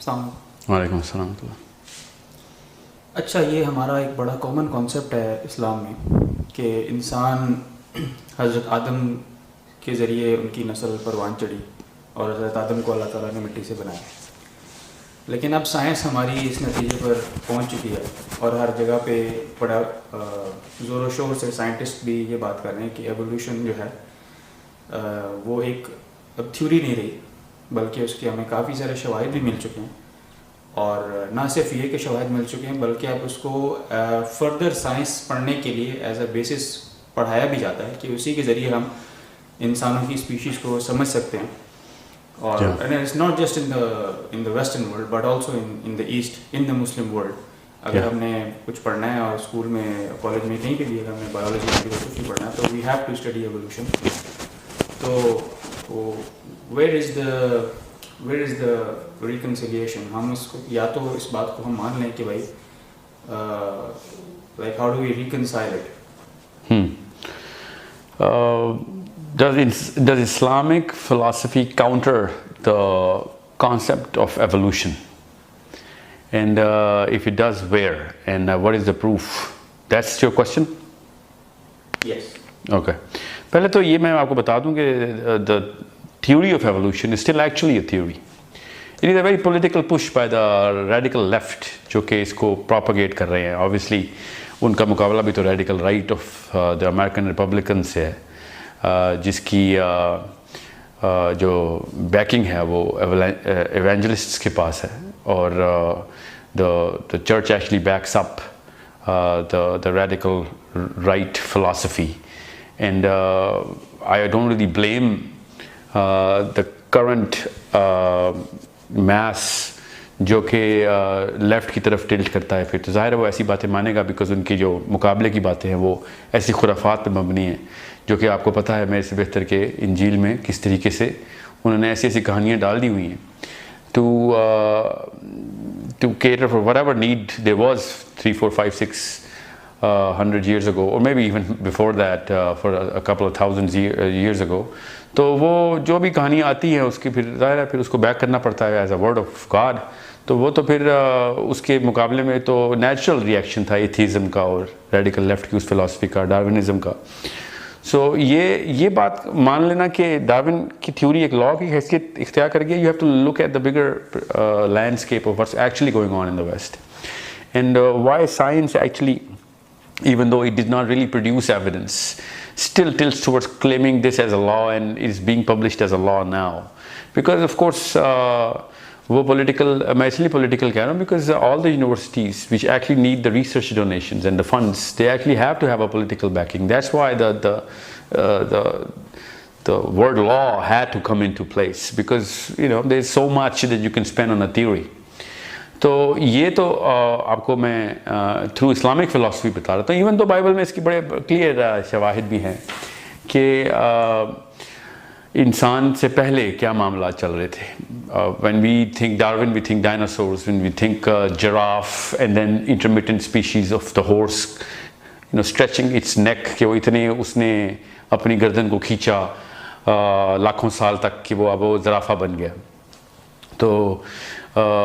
वालेकुम अस्सलाम। अच्छा, ये हमारा एक बड़ा कॉमन कॉन्सेप्ट है इस्लाम में कि इंसान हज़रत आदम के ज़रिए उनकी नस्ल परवान चढ़ी और हज़रत आदम को अल्लाह ताला ने मिट्टी से बनाया। लेकिन अब साइंस हमारी इस नतीजे पर पहुंच चुकी है और हर जगह पे बड़ा ज़ोर शोर से साइंटिस्ट भी ये बात कर रहे हैं कि एवोल्यूशन जो है वो एक अब थ्योरी नहीं रही, बल्कि उसके हमें काफ़ी सारे शवाहिद भी मिल चुके हैं। और ना सिर्फ ये कि शवाहिद मिल चुके हैं, बल्कि अब उसको फर्दर साइंस पढ़ने के लिए एज अ बेसिस पढ़ाया भी जाता है कि उसी के ज़रिए हम इंसानों की स्पीशीज़ को समझ सकते हैं। और it's not just in the western world but also in the east, in the Muslim world. अगर हमने कुछ पढ़ना है और स्कूल में, कॉलेज में, कहीं पे भी अगर हमने बायोलॉजी में कुछ भी पढ़ना है तो we have to study evolution. तो वेयर इज़ द रिकन्सिलिएशन? हम इसको या तो इस बात को हम मान लें कि भाई like how do we reconcile it? Does Islamic philosophy counter the concept of evolution? And if it does, where? And what is the proof? That's your question? Yes. Okay. पहले तो ये मैं आपको बता दूं कि the theory of evolution is still actually a theory. It is a very political push by the radical left जो कि इसको propagate कर रहे हैं. Obviously उनका मुकाबला भी तो radical right of the American Republicans से है, जिसकी जो बैकिंग है वो एवेंजलिस्ट्स के पास है और the church actually backs up the radical right philosophy, and I don't really blame the current mass जो कि लेफ़्ट की तरफ टिल्ट करता है। फिर तो ज़ाहिर है वो ऐसी बातें मानेगा, बिकॉज उनकी जो मुकाबले की बातें हैं वो ऐसी खुराफात पे मबनी हैं जो कि आपको पता है मेरे से बेहतर के इंजील में किस तरीके से उन्होंने ऐसी ऐसी कहानियाँ डाल दी हुई हैं to cater for whatever need there was 3, 4, 5, 600 years ago, or maybe even before that, for a couple of thousands years ago. तो वो जो भी कहानियाँ आती हैं उसकी फिर ज़ाहिर है फिर उसको बैक करना पड़ता है as a word of God. तो वो तो फिर उसके मुकाबले में तो नेचुरल रिएक्शन था एथीज़म का और रेडिकल लेफ्ट की उस फिलॉसफी का, डार्विनिज़म का। सो ये बात मान लेना कि डार्विन की थ्योरी एक लॉ की हैसियत इख्तियार कर गई। You have to look at the bigger landscape of what's actually going on in the West and why science actually, even though it did not really produce evidence, still tilts towards claiming this as a law and is being published as a law now. Because of course वो political, मैं इसलिए political कह रहा हूँ because all the universities which actually need the research donations and the funds, they actually have to have a political backing. That's why the word law had to come into place, because there's so much that you can spend on a theory. तो ये तो आपको मैं through Islamic philosophy बता रहा था। Even तो Bible में इसकी बड़े क्लियर शवाहिद भी हैं कि इंसान से पहले क्या मामला चल रहे थे। When we think Darwin, we think dinosaurs, when we think giraffe and then intermittent species of the horse, stretching its neck, कि वो इतने उसने अपनी गर्दन को खींचा लाखों साल तक कि वो अब वो ज़राफ़ा बन गया। तो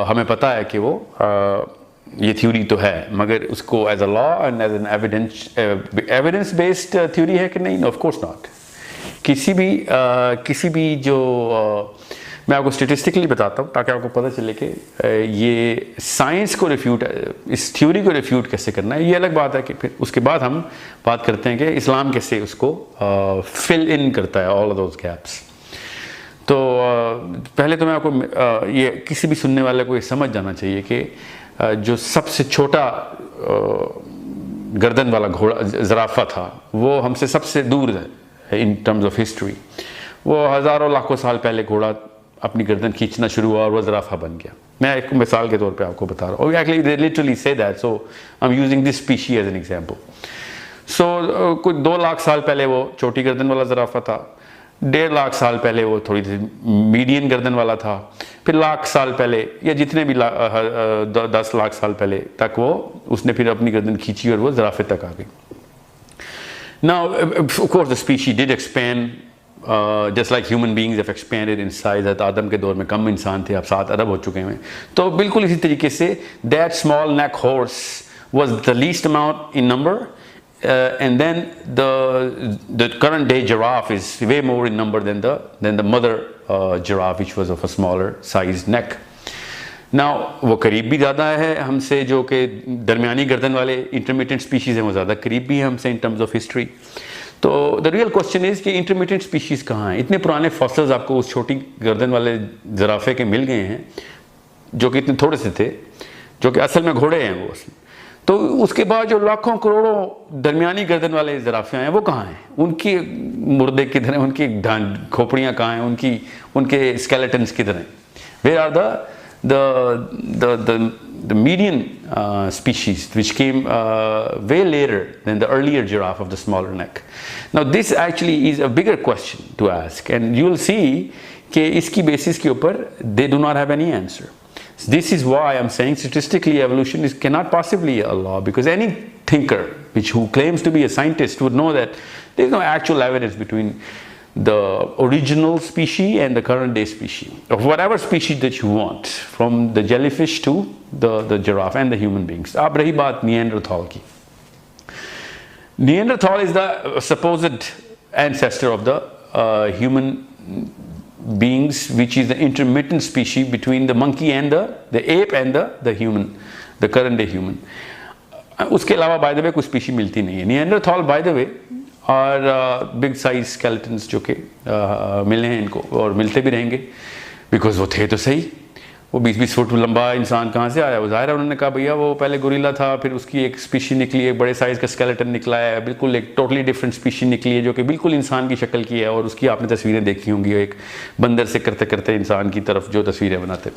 हमें पता है कि वो ये थ्योरी तो है, मगर उसको as a law and as an evidence based theory है कि नहीं? Of course not. किसी भी जो मैं आपको स्टेटिस्टिकली बताता हूँ ताकि आपको पता चले कि ये साइंस को रिफ्यूट, इस थ्योरी को रिफ्यूट कैसे करना है। ये अलग बात है कि फिर उसके बाद हम बात करते हैं कि इस्लाम कैसे उसको फिल इन करता है ऑल ऑफ दोज गैप्स। तो पहले तो मैं आपको ये किसी भी सुनने वाले को ये समझ जाना चाहिए कि जो सबसे छोटा गर्दन वाला घोड़ा ज़राफ़ा था वो हमसे सबसे दूर है इन टर्म्स ऑफ हिस्ट्री। वो हज़ारों लाखों साल पहले घोड़ा अपनी गर्दन खींचना शुरू हुआ और वो ज़राफ़ा बन गया। मैं एक मिसाल के तौर पे आपको बता रहा हूँ। Actually they literally say that, so I am using this species as an example. So कुछ 2 लाख साल पहले वो छोटी गर्दन वाला ज़राफ़ा था, 1.5 लाख साल पहले वो थोड़ी सी मीडियन गर्दन वाला था, फिर लाख साल पहले या जितने भी 10 लाख साल पहले तक वो उसने फिर अपनी गर्दन खींची और वो ज़राफ़े तक आ गई। Now, of course, the species did expand just like human beings have expanded in size, आदम के दौर में कम इंसान थे, अब 7 अरब हो चुके हैं। तो बिल्कुल इसी तरीके say that small neck horse was the least amount in number, and then the current day giraffe is way more in number than the mother giraffe, which was of a smaller sized neck. Now वो करीब भी ज़्यादा है हमसे, जो कि दरमियानी गर्दन वाले इंटरमीडिएट स्पीशीज़ हैं, वो ज़्यादा करीब भी है हमसे इन टर्म्स ऑफ हिस्ट्री। तो द रियल क्वेश्चन इज़ कि इंटरमीडिएट स्पीशीज़ कहाँ हैं? इतने पुराने फॉसिल्स आपको उस छोटी गर्दन वाले ज़राफ़े के मिल गए हैं, जो कि इतने थोड़े से थे, जो कि असल में घोड़े हैं वो असल। तो उसके बाद जो लाखों करोड़ों दरमियानी गर्दन वाले ज़राफ़े हैं, वो कहाँ हैं? उनकी मुर्दे किधर हैं? उनकी खोपड़ियाँ कहाँ हैं? उनके स्केलेटन्स किधर हैं? Where are the median species which came way later than the earlier giraffe of the smaller neck. Now this actually is a bigger question to ask, and you will see कि इसकी basis के ऊपर they do not have any answer. This is why I'm saying statistically evolution cannot possibly be a law, because any thinker who claims to be a scientist would know that there is no actual evidence between the original species and the current day species, of whatever species that you want, from the jellyfish to the giraffe and the human beings. अब रही बात Neanderthal की. Neanderthal is the supposed ancestor of the human beings, which is the intermittent species between the monkey and the ape and the human, the current day human. उसके अलावा by the way कोई species मिलती नहीं है. Neanderthal by the way और big size skeletons जो कि मिले हैं इनको, और मिलते भी रहेंगे, बिकॉज वो थे तो सही। वो 20-20 फुट लंबा इंसान कहाँ से आया? वो ज़ाहिर है उन्होंने कहा भैया वो पहले गोरिल्ला था, फिर उसकी एक स्पीशी निकली, एक बड़े साइज़ का स्केलेटन निकला है, बिल्कुल एक टोटली डिफरेंट स्पीशी निकली है जो कि बिल्कुल इंसान की शक्ल की है, और उसकी आपने तस्वीरें देखी होंगी, एक बंदर से करते करते इंसान की तरफ जो तस्वीरें बनाते।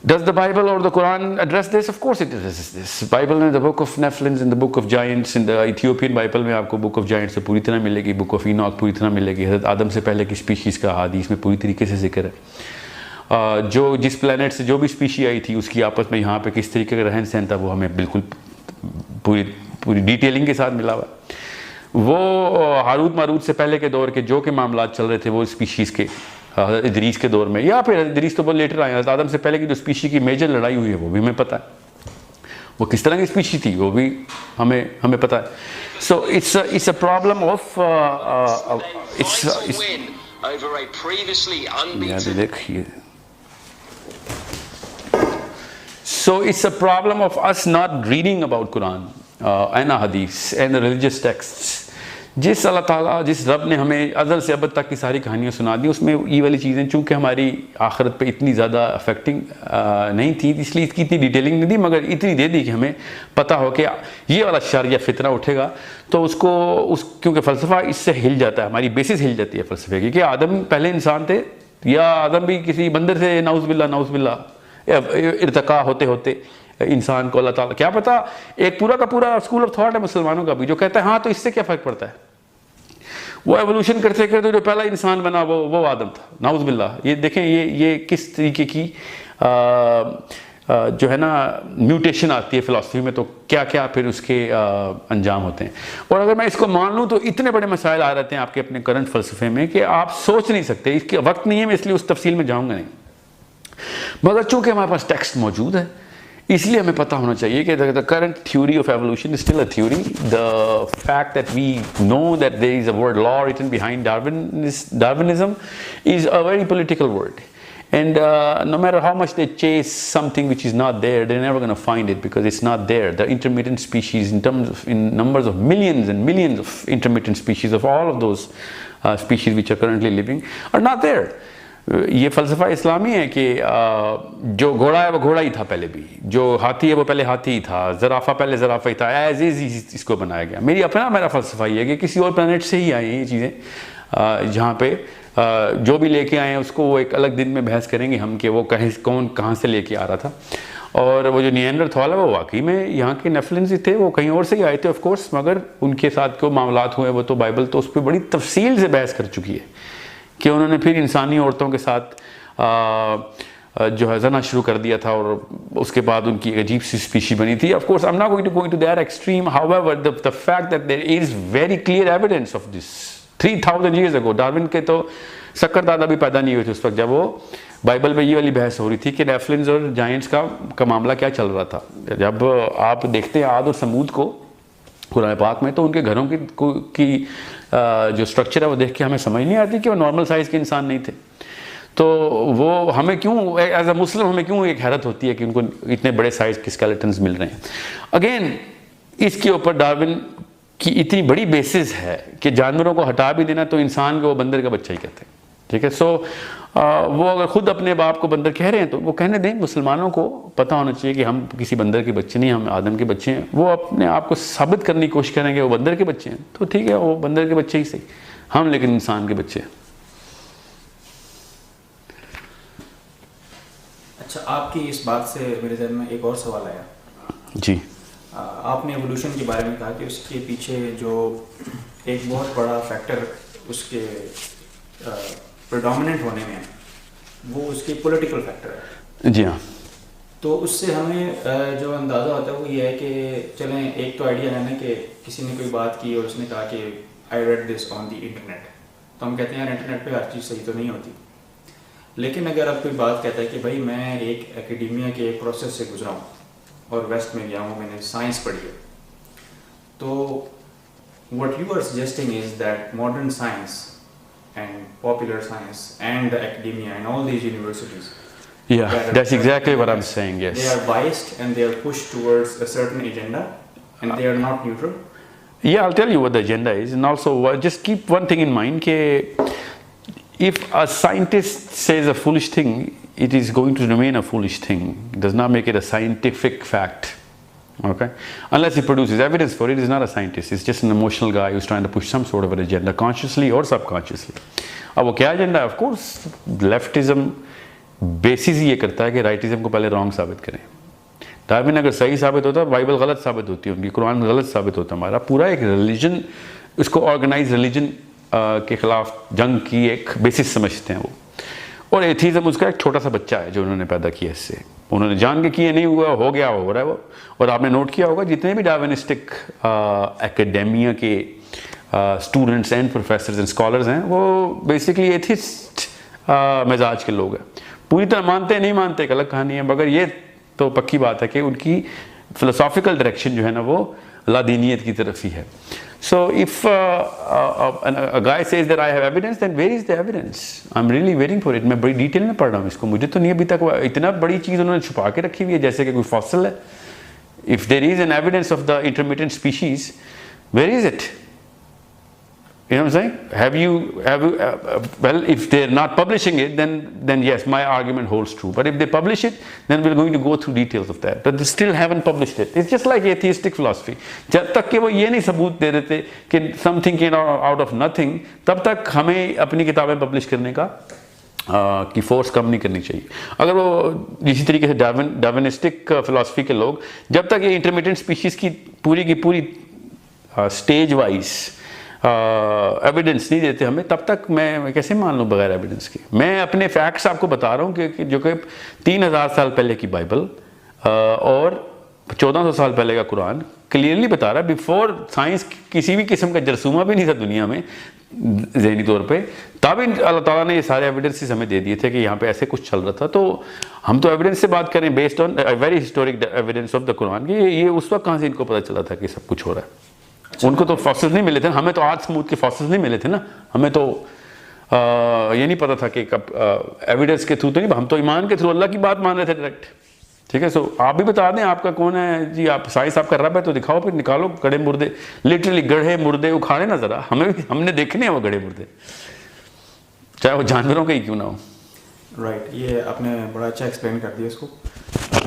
Does the Bible or the Quran address this? Of course it addresses this. Bible in the book of Nephilim, in the book of Giants, in the Ethiopian Bible में आपको book of Giants से पूरी तरह मिलेगी, book of Enoch पूरी तरह मिलेगी, हज़रत आदम से पहले की स्पीशीज़ का हादीस में पूरी तरीके से जिक्र है। जो जिस प्लेनेट से जो भी स्पीशी आई थी उसकी आपस में यहाँ पे किस तरीके का रहन सहन था, वो हमें बिल्कुल पूरी डिटेलिंग के साथ मिला हुआ। वो हारूत मारूत से पहले के दौर के जो के मामला चल रहे थे वो स्पीशीज़ के इदरीस के दौर में, या फिर इदरीस तो बहुत लेटर आए, आदम से पहले की जो स्पीशी की मेजर लड़ाई हुई है वो भी हमें पता है, वो किस तरह की स्पीशी थी वो भी हमें पता है। So it's a problem of देखिए, so it's a problem of us not reading about Quran and Hadith and the religious texts. जिस अल्लाह ताला, जिस रब ने हमें अज़ल से अबद तक की सारी कहानियाँ सुना दी, उसमें ये वाली चीज़ें चूँकि हमारी आखिरत पे इतनी ज़्यादा अफेक्टिंग नहीं थी, इसलिए इसकी इतनी डिटेलिंग नहीं दी, मगर इतनी दे दी कि हमें पता हो कि ये वाला शर या फितना उठेगा तो क्योंकि फ़लसफ़ा इससे हिल जाता है, हमारी बेसिस हिल जाती है फ़लसफ़े की, कि आदम पहले इंसान थे या आदम भी किसी बंदर से नाउज़-बिल्लाह इर्तिका होते होते इंसान को अल्लाह ताला, क्या पता एक पूरा का पूरा स्कूल ऑफ थॉट है मुसलमानों का भी जो कहता है हाँ तो इससे क्या फ़र्क पड़ता है, वो एवोल्यूशन करते करते जो पहला इंसान बना वो आदम था, नाउज़ बिल्लाह। ये देखें ये किस तरीके की जो है ना म्यूटेशन आती है फ़िलासफ़ी में, तो क्या क्या फिर उसके अंजाम होते हैं। और अगर मैं इसको मान लूँ तो इतने बड़े मसाइल आ जाते हैं आपके अपने करंट फ़लसफ़े में कि आप सोच नहीं सकते, इसके वक्त नहीं है, मैं इसलिए उस तफसील में जाऊँगा नहीं, मगर चूँकि हमारे पास टेक्स्ट मौजूद है इसलिए हमें पता होना चाहिए कि the current theory of evolution is still a theory. The fact that we know that there is a word law written behind Darwinism is a very political word. And no matter how much they chase something which is not there, they're never going to find it because it's not there. The intermittent species, in numbers of millions and millions of intermittent species of all of those species which are currently living are not there. ये फ़लसफ़ा इस्लामी है कि जो घोड़ा है वो घोड़ा ही था पहले भी, जो हाथी है वो पहले हाथी ही था, ज़राफ़ा पहले ज़राफ़ा ही था, एज इज़ इसको बनाया गया। मेरा फ़लसफ़ा ये है कि किसी और प्लैनेट से ही आई हैं ये चीज़ें, जहाँ पे जो भी लेके आए हैं उसको वो एक अलग दिन में बहस करेंगे हम कि वो कौन कहाँ से लेके आ रहा था। और वो जो निएंडरथॉल है वो वाकई में यहाँ के नेफिलिन्स ही थे, वो कहीं और से ही आए थे ऑफ कोर्स, मगर उनके साथ जो मामलात हुए वो तो बाइबल तो उस पर बड़ी तफसील से बहस कर चुकी है कि उन्होंने फिर इंसानी औरतों के साथ जो है जना शुरू कर दिया था और उसके बाद उनकी अजीब सी स्पीशी बनी थी। Of course I am not going to that extreme, however the fact that there is very clear evidence of this 3000 years ago। Darwin के तो शक्कर दादा भी पैदा नहीं हुए थे उस वक्त जब वो बाइबल में ये वाली बहस हो रही थी कि नेफलिन्स और जायंट्स का मामला क्या चल रहा था। जब आप देखते हैं आद और समूद को कुरान पाक में, तो उनके घरों की जो स्ट्रक्चर है वो देख के हमें समझ नहीं आती कि वो नॉर्मल साइज़ के इंसान नहीं थे। तो वो हमें क्यों एज अ मुस्लिम हमें क्यों एक हैरत होती है कि उनको इतने बड़े साइज़ के स्केलेटन्स मिल रहे हैं। अगेन इसके ऊपर डार्विन की इतनी बड़ी बेसिस है कि जानवरों को हटा भी देना तो इंसान को वो बंदर का बच्चा ही कहते हैं, ठीक है। सो वो अगर खुद अपने बाप को बंदर कह रहे हैं तो वो कहने दें। मुसलमानों को पता होना चाहिए कि हम किसी बंदर के बच्चे नहीं, हम आदम के बच्चे हैं। वो अपने आप को साबित करने की कोशिश करेंगे वो बंदर के बच्चे हैं, तो ठीक है वो बंदर के बच्चे ही सही, हम लेकिन इंसान के बच्चे हैं। अच्छा, आपकी इस बात से मेरे जहन में एक और सवाल आया जी। आपने एवोल्यूशन के बारे में कहा कि उसके पीछे जो एक बहुत बड़ा फैक्टर उसके प्रेडोमिनेंट होने में वो उसकी पॉलिटिकल फैक्टर है। जी हाँ। तो उससे हमें जो अंदाज़ा होता है वो ये है कि चलें, एक तो आइडिया है ना कि किसी ने कोई बात की और उसने कहा कि I read this on the internet, तो हम कहते हैं यार इंटरनेट पे हर चीज़ सही तो नहीं होती। लेकिन अगर अब कोई बात कहता है कि भाई मैं एक एकेडेमिया के एक प्रोसेस से गुजरा हूँ और वेस्ट में गया हूँ, मैंने साइंस पढ़ी है, तो what you are suggesting is that modern science and popular science and the academia and all these universities, yeah, that's exactly what I'm saying. Yes, they are biased and they are pushed towards a certain agenda and they are not neutral. Yeah, I'll tell you what the agenda is, and also just keep one thing in mind that if a scientist says a foolish thing, it is going to remain a foolish thing. It does not make it a scientific fact. Okay, unless he produces evidence for it, he's not a scientist. He's just an emotional guy who's trying to push some sort of an agenda, consciously or subconsciously. अब वो क्या agenda है? Of course leftism basis ये करता है कि राइटिज्म को पहले रॉन्ग साबित करें। डार्विन अगर सही साबित होता है, बाइबल गलत साबित होती है, उनकी कुरान गलत साबित होता है, हमारा पूरा एक रिलीजन, उसको ऑर्गेनाइज रिलीजन के खिलाफ जंग की एक बेसिस समझते हैं वो। और एथीज़म उसका एक छोटा सा बच्चा है जो उन्होंने पैदा किया। इससे उन्होंने जान के किए नहीं हुआ, हो गया हो रहा है वो। और आपने नोट किया होगा जितने भी डार्विनिस्टिक एकेडेमिया के students and professors and scholars हैं वो बेसिकली एथिस्ट मिजाज के लोग हैं। पूरी तरह मानते हैं नहीं मानते एक अलग कहानी है, मगर ये तो पक्की बात है कि उनकी फिलोसॉफिकल डायरेक्शन जो है ना वो लादीनियत की तरफ ही है। So if a guy says that I have evidence, then where is the evidence? I'm really waiting for it. मैं बड़ी डिटेल में पढ़ रहा हूँ इसको, मुझे तो नहीं अभी तक इतना बड़ी चीज़ उन्होंने छुपा के रखी हुई है जैसे कि कोई फॉसिल है। If there is an evidence of the intermittent species, where is it? You know what I'm saying? Have you well, if they're not publishing it, then yes, my argument holds true. But if they publish it, then we're going to go through details of that. But they still haven't published it. It's just like atheistic philosophy. जब तक कि वो ये नहीं सबूत दे देते कि something came out of nothing, तब तक हमें अपनी किताबें पब्लिश करने का की फोर्स कम नहीं करनी चाहिए। अगर वो इसी तरीके से डार्विनिस्टिक फिलॉसफी के लोग जब तक ये इंटरमीडिएट स्पीशीज़ की पूरी स्टेज वाइज एविडेंस नहीं देते हमें, तब तक मैं कैसे मान लूँ बगैर एविडेंस के। मैं अपने फैक्ट्स आपको बता रहा हूँ कि जो कि 3000 साल पहले की बाइबल और 1400 साल पहले का कुरान क्लियरली बता रहा है। बिफोर साइंस किसी भी किस्म का जरसूमा भी नहीं था दुनिया में ज़हनी तौर पे, तब अल्लाह ताला ने ये सारे एविडेंसेस हमें दे दिए थे कि यहाँ पे ऐसे कुछ चल रहा था। तो हम तो एविडेंस से बात करें based on very historic evidence of the Quran कि ये उस वक्त कहाँ से इनको पता चला था कि सब कुछ हो रहा है। उनको तो फॉसिल्स नहीं मिले थे, हमें तो आज स्मूथ के फॉसिल्स नहीं मिले थे ना। हमें तो ये नहीं पता था कि एविडेंस के थ्रू तो नहीं, हम तो ईमान के थ्रू अल्लाह की बात मान रहे थे डायरेक्ट। ठीक है, सो आप भी बता दें आपका कौन है जी, आप साइंस आपका रब है तो दिखाओ, फिर निकालो गड़े मुर्दे, लिटरली गढ़े मुर्दे उखाड़े ना ज़रा, हमें भी हमने देखने हैं वो गड़े मुर्दे, चाहे वो जानवरों के ही क्यों ना हो। राइट, ये आपने बड़ा अच्छा एक्सप्लेन कर दिया इसको।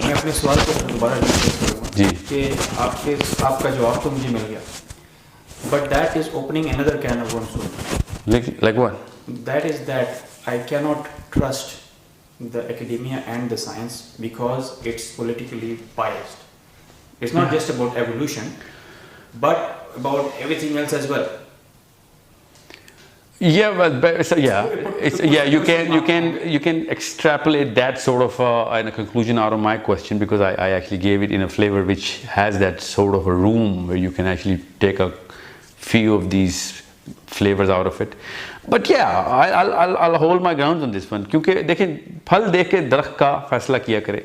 मैं अपने सवाल को दोबारा करूँगा जी कि आपका जवाब तो मुझे मिल गया, but that is opening another can of worms. Like what? That is that I cannot trust the academia and the science because it's politically biased. It's not just about evolution, but about everything else as well. Yeah, well, you can extrapolate that sort of a conclusion out of my question, because I actually gave it in a flavor which has that sort of a room where you can actually take a few of these flavors out of it. But yeah, I'll hold my grounds on this one, क्योंकि देखें फल देख के दरख्त का फैसला किया करे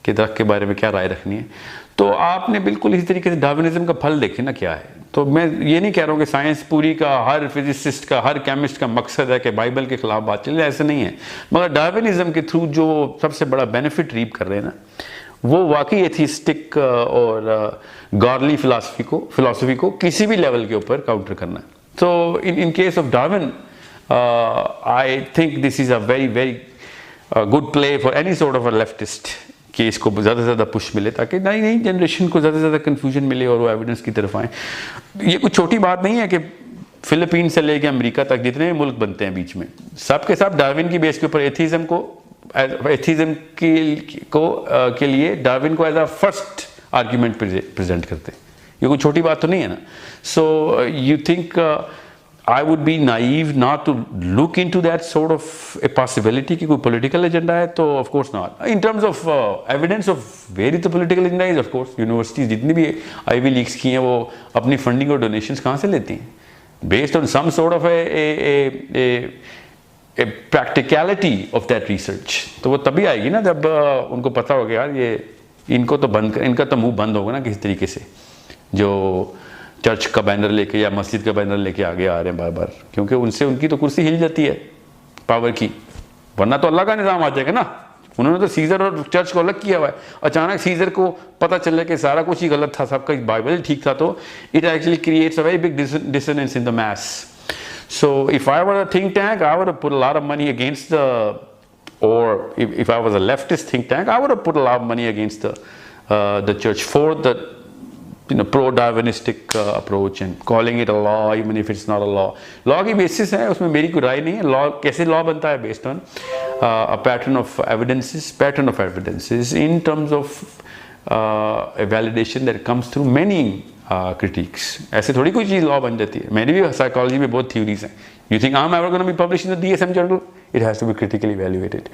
कि दरख्त के बारे में क्या राय रखनी है। तो आपने बिल्कुल इसी तरीके से डार्विनिज्म का फल देखे ना क्या है। तो मैं ये नहीं कह रहा हूँ कि साइंस पूरी का, हर फिजिसिस्ट का, हर केमिस्ट का मकसद है कि बाइबल के खिलाफ बात चले, ऐसे नहीं है। मगर डार्विनिज्म के थ्रू जो सबसे बड़ा बेनिफिट रीप कर रहे हैं ना, वो वाकई एथिस्टिक और गॉडली फिलॉसफी को किसी भी लेवल के ऊपर काउंटर करना है। So in case of Darwin, I think this is a very good play for any sort of a leftist कि इसको ज़्यादा से ज़्यादा पुश मिले ताकि नई जनरेशन को ज़्यादा से ज़्यादा कन्फ्यूजन मिले और वो एविडेंस की तरफ आए। ये कुछ छोटी बात नहीं है कि फिलीपीन से लेके अमेरिका तक जितने मुल्क बनते हैं बीच में, सब के सब डार्विन की बेस के ऊपर एथीज़म के लिए डार्विन को as a first argument present करते हैं। ये कोई छोटी बात तो नहीं है ना। So you think I would be naive not to look into that sort of a possibility कि कोई political agenda है? तो of course not. In terms of evidence of where the political agenda is, of course, universities जितनी भी Ivy Leagues की हैं वो अपनी funding और donations कहाँ से लेती हैं? Based on some sort of a practicality of that research. तो वो तभी आएगी ना जब उनको पता होगा यार ये इनको तो इनका तो मुंह बंद होगा ना किसी तरीके से, जो चर्च का बैनर लेके या मस्जिद का बैनर लेके आगे आ रहे हैं बार बार, क्योंकि उनसे उनकी तो कुर्सी हिल जाती है पावर की, वरना तो अल्लाह का निज़ाम आ जाएगा ना। उन्होंने तो सीजर और चर्च को अलग किया हुआ है। अचानक सीजर को पता चल कि सारा कुछ ही गलत था, सबका बाइबल ठीक था, तो it actually creates a very big dissonance in the mass. So if I were a think tank, I would have put a lot of money against the, or if I was a leftist think tank, I would have put a lot of money against the church for the pro-Darwinistic approach and calling it a law even if it's not a law. Law की basis है, उसमें मेरी कोई राय नहीं है। Law कैसे law बनता है? Based on a pattern of evidences in terms of a validation that comes through many critiques. ऐसे थोड़ी कोई चीज़ law बन जाती है। मेरी भी psychology में बहुत theories हैं। You think I'm ever going to be published in the DSM journal? It has to be critically evaluated,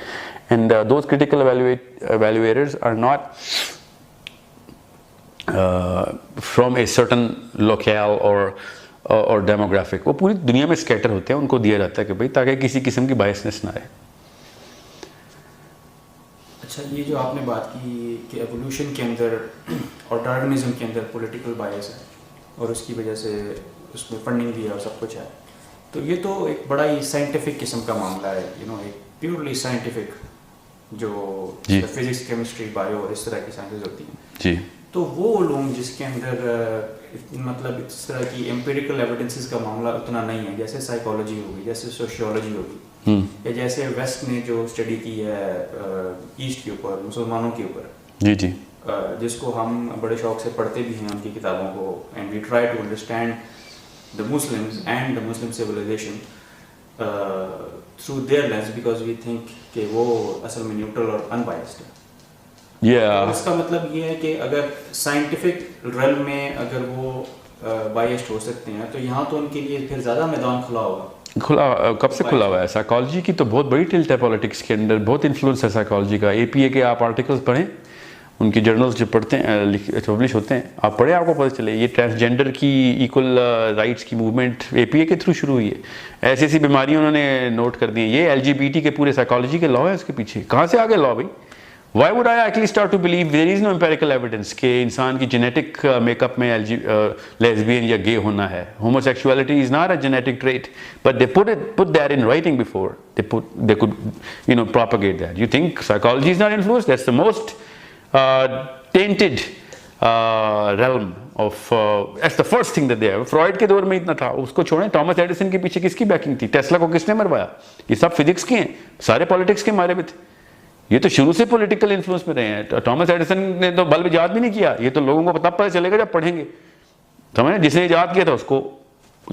and those critical evaluators are not from a certain locale or demographic. वो पूरी दुनिया में scatter होते हैं, उनको दिया जाता है कि भाई ताकि किसी किस्म की बायसनेस ना आए। अच्छा, ये जो आपने बात की कि एवोल्यूशन के अंदर और डार्विनिज्म के अंदर पॉलिटिकल बायस है और उसकी वजह से उसमें फंडिंग भी है और सब कुछ है, तो ये तो एक बड़ा ही साइंटिफिक किस्म का मामला है, एक प्योरली साइंटिफिक जो फिजिक्स, केमिस्ट्री, बायो और इस तरह की साइंसेज होती हैं जी। तो वो लोग जिसके अंदर मतलब इस तरह की एम्पिरिकल एविडेंसेस का मामला उतना नहीं है, जैसे साइकोलॉजी होगी, जैसे सोशियोलॉजी होगी, या जैसे वेस्ट ने जो स्टडी की है ईस्ट के ऊपर, मुसलमानों के ऊपर, जी जी, जिसको हम बड़े शौक से पढ़ते भी हैं उनकी किताबों को, and we try to understand the Muslims and the Muslim civilization through their lens because we think कि वो असल में न्यूट्रल और अनबायस्ड है। तो इसका मतलब ये है कि अगर साइंटिफिक realm में अगर वो बायस्ड हो सकते हैं, तो यहाँ तो उनके लिए फिर ज़्यादा मैदान खुला होगा। कब से खुला हुआ है? साइकोलॉजी की तो बहुत बड़ी टिल्ट है पॉलिटिक्स के अंदर, बहुत इन्फ्लुएंस है साइकोलॉजी का। APA के आप आर्टिकल्स पढ़ें, उनकी जर्नल्स जो पढ़ते हैं, पब्लिश होते हैं, आप पढ़े, आपको पता चले ये ट्रांसजेंडर की इक्वल राइट्स की मूवमेंट APA के थ्रू शुरू हुई है। ऐसी ऐसी बीमारियां उन्होंने नोट कर दी हैं। ये LGBT के पूरे साइकोलॉजी के लॉ है उसके पीछे। कहाँ से आ गए लॉ भाई? Why would I actually start to believe there is no empirical evidence कि इंसान की जेनेटिक मेकअप में लेस्बियन या गे होना है। Homosexuality is not a genetic trait, but they put that in writing before they could propagate that. You think psychology is not influenced? That's the most tainted realm of that's the first thing that they have. Freud के दौर में इतना था, उसको छोड़ें। Thomas Edison के पीछे किसकी बैकिंग थी? टेस्ला को किसने मरवाया? ये सब फिजिक्स के हैं, सारे पॉलिटिक्स के मारे भी थे। ये तो शुरू से पॉलिटिकल इन्फ्लुएंस में रहे हैं। थॉमस एडिसन ने तो बल्ब इजाद भी नहीं किया, ये तो लोगों को तब पता चलेगा जब पढ़ेंगे। समझे? जिसने इजाद किया था उसको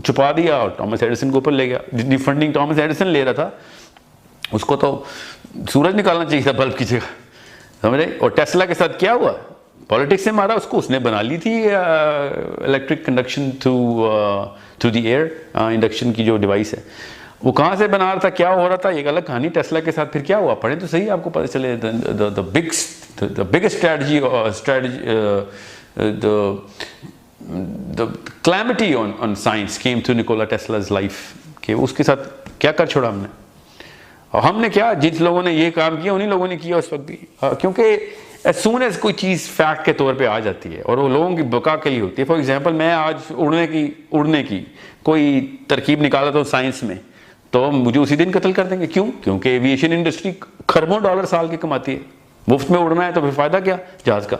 छुपा दिया और थॉमस एडिसन को ऊपर ले गया। जितनी फंडिंग थॉमस एडिसन ले रहा था उसको तो सूरज निकालना चाहिए था बल्ब की जगह, समझे? और टेस्ला के साथ क्या हुआ? पॉलिटिक्स से मारा उसको, उसने बना ली थी electric conduction through the air, induction की जो डिवाइस है। वो कहाँ से बना रहा था, क्या हो रहा था, एक अलग कहानी। टेस्ला के साथ फिर क्या हुआ, पढ़े तो सही, आपको पता चले। The biggest strategy the calamity on science came through Nikola Tesla's life, कि उसके साथ क्या कर छोड़ा हमने, और हमने क्या, जिन लोगों ने ये काम किया उन्हीं लोगों ने किया उस वक्त भी। क्योंकि एज सून एज कोई चीज़ फैक्ट के तौर पे आ जाती है और वो लोगों की बका के लिए होती है। फॉर एग्जांपल, मैं आज उड़ने की कोई तरकीब निकाला तो साइंस में, तो मुझे उसी दिन कत्ल कर देंगे। क्यों? क्योंकि एविएशन इंडस्ट्री खरबों डॉलर साल की कमाती है, मुफ्त में उड़ना है तो फिर फ़ायदा क्या जहाज़ का।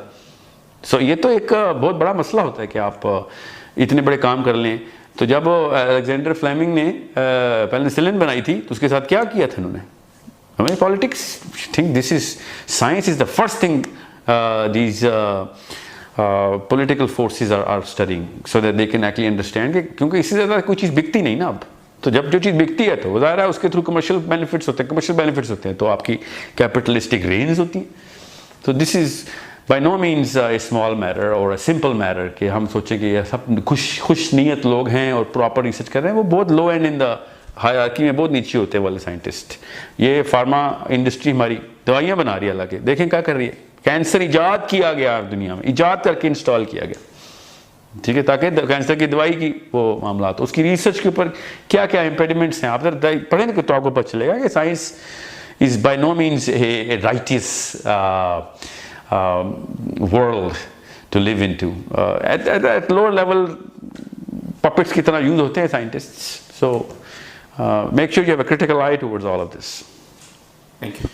सो ये तो एक बहुत बड़ा मसला होता है कि आप इतने बड़े काम कर लें। तो जब अलेक्जेंडर फ्लेमिंग ने पेनिसिलिन बनाई थी तो उसके साथ क्या किया था उन्होंने, हमें politics think this is science is the first thing these political forces are studying so that they can actually understand, क्योंकि इससे ज़्यादा कोई चीज़ बिकती नहीं ना अब। तो जब जो चीज़ बिकती है तो ज़ाहिर है उसके थ्रू कमर्शियल बेनिफिट्स होते हैं, कमर्शियल बेनिफिट्स होते हैं, तो आपकी कैपिटलिस्टिक रेंज होती है। तो this is by no means a small matter और अ सिंपल मैटर कि हम सोचें कि ये सब खुश नीयत लोग हैं और प्रॉपर रिसर्च कर रहे हैं, वो बहुत लो एंड इन द हायरार्की में बहुत नीचे होते हैं वाले साइंटिस्ट। ये फार्मा इंडस्ट्री हमारी दवाइयाँ बना रही है, हालांकि देखें क्या कर रही है, कैंसर इजाद किया गया दुनिया में, इजाद करके इंस्टॉल किया गया, ठीक है, ताकि कैंसर की दवाई की वो मामला, तो उसकी रिसर्च के ऊपर क्या क्या इम्पेडिमेंट्स हैं आप जरा पढ़ेंगे तो आपको पता चलेगा कि science is by no means a righteous world to live in too. At lower level puppets की तरह यूज होते हैं scientists. So make sure you have a critical eye towards all of this. Thank you.